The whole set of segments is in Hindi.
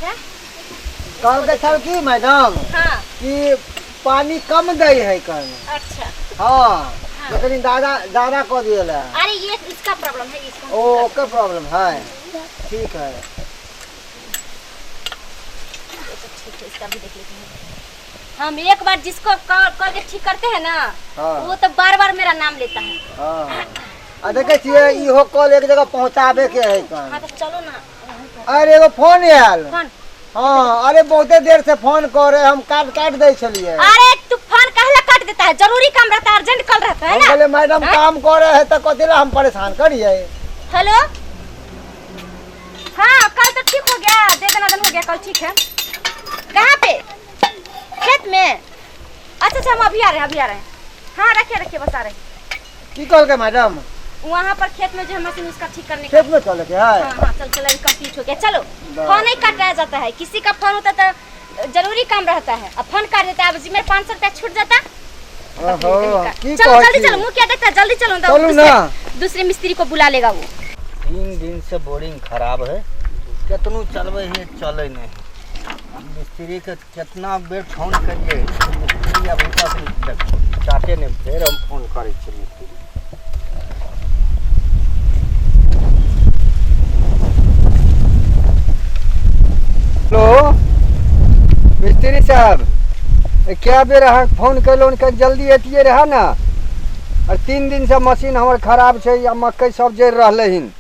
अच्छा कल के छल की मैडम हाँ कि पानी कम गई है कल। अच्छा हाँ लेकिन दादा को दिए ला। अरे ये इसका प्रॉब्लम है इसका ओके प्रॉब्लम है ठीक है। ठीक है इसका भी देख लेते हैं। हम एक बार जिसको कॉल के ठीक करते हैं ना वो तो बार बार मेरा नाम लेता है। हाँ देखे छिए इहो कॉल एक जगह पहुँचावे के है कल। हाँ तो चलो ना। अरे एगो फोन आयल। फोन हाँ अरे बहुते देर से फोन कर रहे हम काट दे चलिए। अरे तू फोन कहला काट देता है जरूरी काम रहता है अर्जेंट कॉल रहता है ना। बोले मैडम काम कर रहे हैं तो कथी हम परेशान करिए। हेलो हाँ कल तो ठीक हो गया दे देना दिन हो गया कल ठीक है। कहाँ पे खेत में। अच्छा हम अभी आ रहे हैं। हाँ रखिए बस आ रहे हैं। की कल के मैडम वहाँ पर खेत में जो है मशीन उसका ठीक करने खेत में चले के है। हाँ चल कंप्लीट हो गया चलो। फोन नहीं काटा जाता है किसी का फोन होता तो जरूरी काम रहता है अब फोन काट देता है। अब मेरे 500 रुपया छूट जाता। चलो जल्दी चलो मुँह क्या देखता है जल्दी चलो ना दूसरे मिस्त्री को बुला लेगा वो। 3 दिन से बोरिंग खराब है कितनू चलवे है चले नहीं। मिस्त्री के कितना बेर फोन करिए मिस्त्री अब चाटे नहीं फिर हम फोन करे मिस्त्री। हेलो मिस्त्री साहब क्या बेर फोन कैलोन के जल्दी एतिए रहा ना। और 3 दिन से मशीन हमार खराब है या मकई सब जर रहा हिन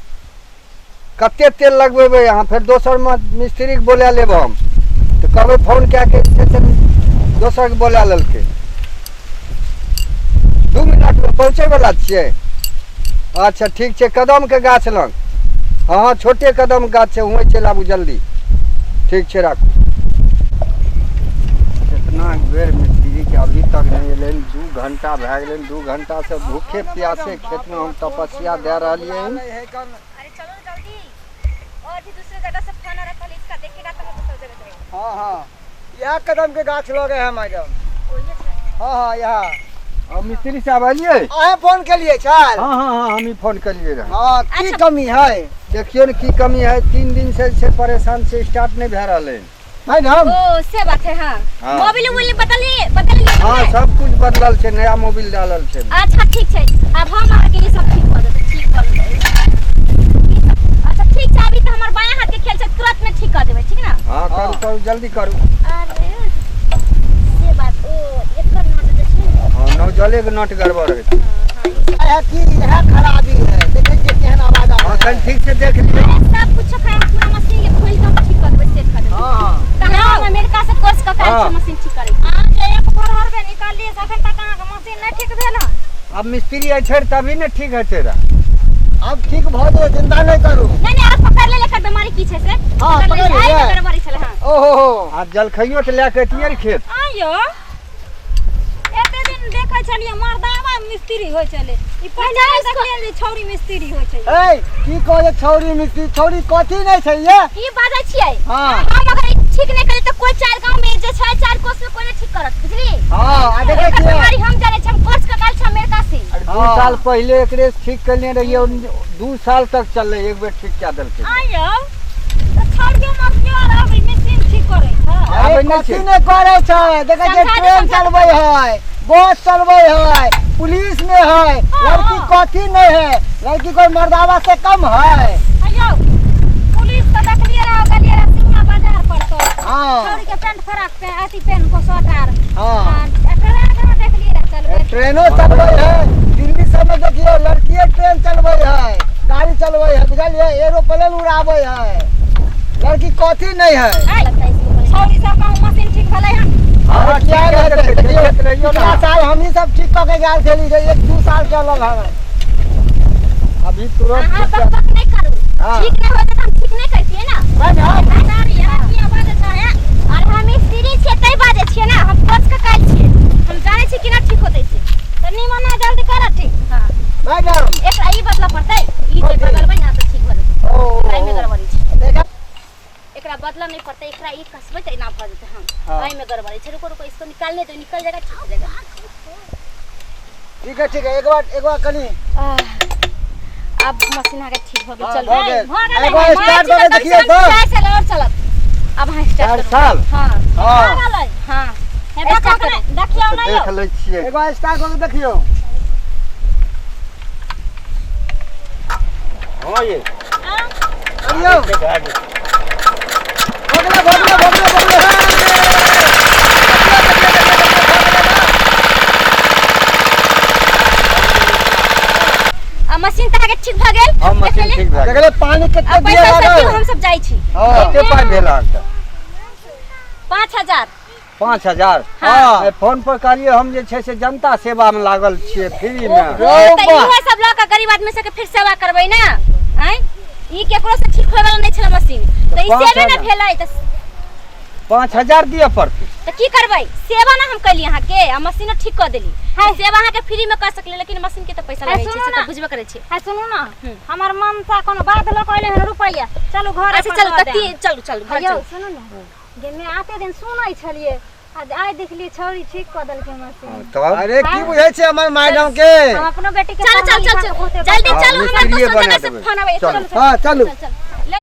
कते तेल लगबे यहाँ फिर दोसर मिस्त्री के बोला लेब हम तो कहबे फोन क्या के दोसर के बोला ललके 2 मिनट में पहुँचे वाला छे। अच्छा ठीक है कदम के गाछ लग। हाँ छोटे कदम गाछ है वहीं चल आबू जल्दी ठीक है राखू। कितना बेर मिस्त्री के अभी तक नहीं अल 2 घंटा भै गए 2 घंटा से भूखे प्यासे खेत में हम तपस्या दे रही है। अरे चलो जल्दी और भी दूसरे जगह से फोन आ रहा है इसका देखेगा तो मैं दूसरी जगह जाएगा। हाँ यह कदम के गाछ लगे हैं मैडम। हाँ यहाँ मिस्त्री साहब आइए फोन के लिए चल। हाँ हम ही फोन कर लिए हाँ की अच्छा। कमी है देखियो न की कमी है 3 दिन से परेशान से स्टार्ट नहीं भे रहा है मैडम। ओ से बात है हाँ मोबाइल बदल हाँ सब कुछ बदलल छे नया मोबाइल डालल छे। अच्छा ठीक है अब हम आके ये सब ठीक कर देते ठीक कर देते। अच्छा ठीक है अभी तो हमार बायां हाथ के खेल से तुरंत में ठीक कर देबे ठीक ना। हाँ करू जल्दी करू। अरे ये बात ओ एक कर नट दे छै। हाँ नौ जले के नट गड़बड़ है। हां की यह खराबी है देखे जे केहन आवाज आ रहा है। कल ठीक से देख लियो सब कुछ है पूरा मशीन के खोल के ठीक कर देबे सेट कर देबे। हां कहां अमेरिका से कोर्स का काम मशीन ठीक करे आ जे एक बार हर के निकाल लिए अखन तक कहां का मशीन नहीं ठीक भेल। अब मिस्त्री अच्छे तभी न ठीक है तेरा। अब ठीक बहुत हो चिंता नहीं करू। नहीं आप पकड़ ले लेकर बीमारी की छे से। हां पकड़ ले गड़बड़ी चले हां। ओहो आज जल खइयो त लेके तियर खेत आयो एते दिन देखै छलिए मर्दावा मिस्त्री होय चले ई पहले देखलिए जे छौरी मिस्त्री होय छै। ए की कहे छौरी मिस्त्री छौरी कथि नहीं छै ये ई बाजै छियै। हां हम अगर ठीक नहीं करे तो कोई 4 गांव में जे छै 4 कोस में कोई नहीं ठीक करत बुझली। हां आ देखे छियै बीमारी हम जाने छै हम कोर्स का काल छ अमेरिका से। 2 साल पहले एकरे ठीक करने रहिए 2 साल तक चलले एक बेर ठीक क्या दलके। आयो तो छौरी मस्ती और अब मशीन ठीक करे छै। अरे कथि नहीं करे छै देखे जे ट्रेन चलबै है बस चलबै है पुलिस में है लड़की कथि नहीं है लड़की कोई मर्दावा से कम है। आयो पुलिस तो देखलिए रहा गलिए रहा सिंहा बाजार पर तो हां छौरी के पैंट फराक पे अति पेन को स्वेटर। हां ट्रेन देखलिए रहा चलबै ट्रेनो चलबै है दिल्ली सब में देखियो लड़की ट्रेन चलबै है गाड़ी चलबै है बुझलिए एरोप्लेन उड़ाबै है लड़की कथि नहीं है। छौरी सब का मशीन ठीक भले हन। हां क्या रहते देखियो 4 साल हम ही सब ठीक करके गेल छली 1-2 साल चलल है अभी तुरंत हां बक नहीं करू ठीक नहीं होते तो हम ठीक नहीं करतिए ना। ना यार की आवाज है और हम मिस्त्री छे तै बाजे छिए ना हम कोच का काल छिए हम जाने छी कि ना ठीक होते छे तो नी मना जल्दी कर ठीक। हां मैडम एकरा ई बदला पड़तै ई जे बदलबै ना तो ठीक हो ओ टाइम में गड़बड़ी छै देखा एकरा बदला नहीं पड़ता एकरा ई कसबे त ना भऽ जेतै। हम टाइम में गड़बड़ी छै रुको इसको निकालने तो निकल जाएगा ठीक हो जाएगा। ठीक है एक बार कनी अब मशीन आके ठीक हो गई हाँ, चल हो गए। भाग एक बार स्टार्ट करके देखिए तो चल और चलत अब हाँ स्टार्ट 4 साल हाँ हाँ हाँ देखियो ना देख ले छिए एक बार स्टार्ट करके देखियो। हां ये अरियो भोगला मशीन तक के ठीक भ गेल हम मशीन ठीक भए देखले पानी कितना अब दिया पैसा सब लागल। हम सब जाई छी हां कते पाई भेला त 5000 5000 हाँ। फोन पर करिए हम जे छै से जनता सेवा में लागल छिए फ्री में तो इहे सब लोग गरीब आदमी सब के फिर सेवा करबै ना हैं ई केकरो से ठीक होय वाला नै छला मशीन तो ई सेवा ना भेलै त 5000 दिए पड़ते तो की करबै सेवा ना हम कैली अहाँ के आ मशीन ठीक कर देली सेवा अहाँ के फ्री में कर सकले लेकिन मशीन के तो पैसा लगे छै से तो बुझबे करे छै है सुनू ना हमर मन सा कोनो बात ल कहले हन रुपैया चलू घर अच्छा चल कती चलू चलू घर यो चलू सुनू ना जे मैं आते दिन सुनै छलिए आज आइ देखलिए छौरी ठीक क देल के मशीन तब अरे की बुझै छै हमर मैडम के। हम अपनो बेटी के चल चल चल जल्दी चलू हमरा दोस्त जगह से फोन आबै चल। हां चलू चल